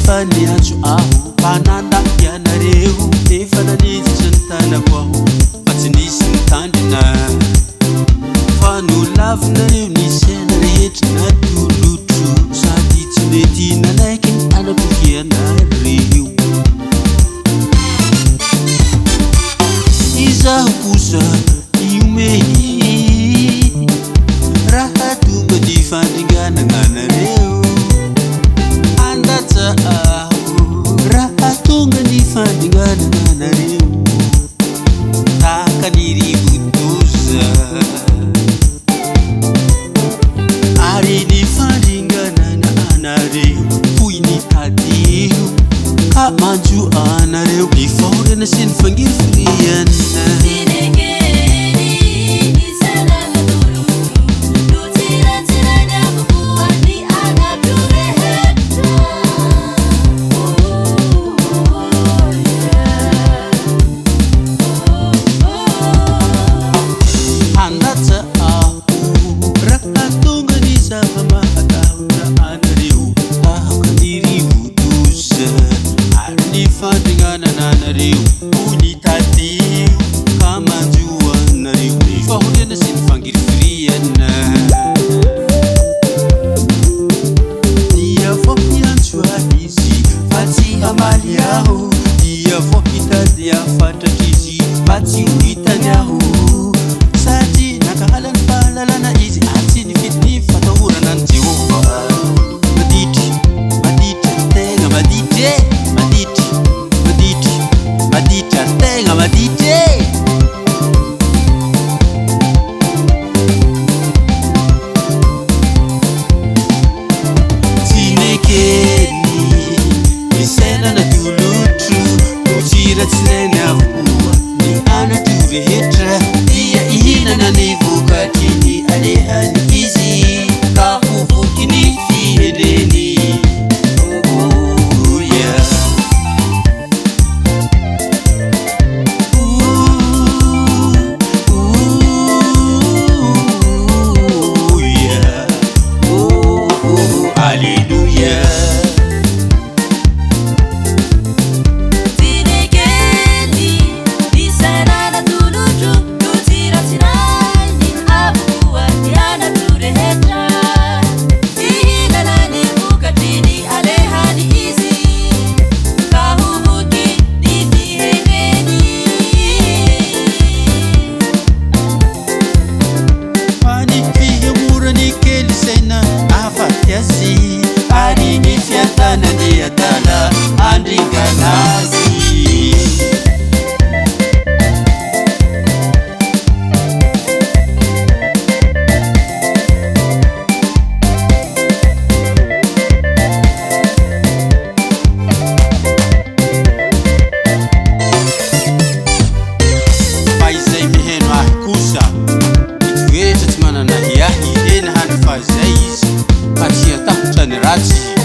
Fani acho aho pananda yanareu efananizi santana kwaho patsinisi nitandina fanu lavinareu nisena rehetra natolotro sady tsy mety nanaiky anapokianareo izaho kosa iomeny raha tonga ny fandringanananareo andatsa raha tonga ny fandringanananareo takanyrivotoza ary ny fandringanananareo toy ny tadeo ka manjo anareo ny faorana sy ny fangirifiriana fandringanananareo ony tadeo ka manjo anareo ny fahoriana sy ny fangirifiriana dia fo miantso izy fa tsy hamaly aho dia fo hitady afatratra izy fa tsy ho hitany aho sady nakahalany fahalalana izy atsy ny vidiny fatahorana ny Jehova maditry maditry tegna maditry maditra tegna maditry tsy nekeny misena natolotro mojira tsy nainy avokoa ny anatro rehetra dia ihinana ny vokatry ny alehany izy ka hovoky ny fiheneny ari ny fiatana ny atala andringanazy fa izay miheno ahy kosa mitoetra tsy manana hiahy hena hany fa zay izy fa tsy atahotra ny ratsy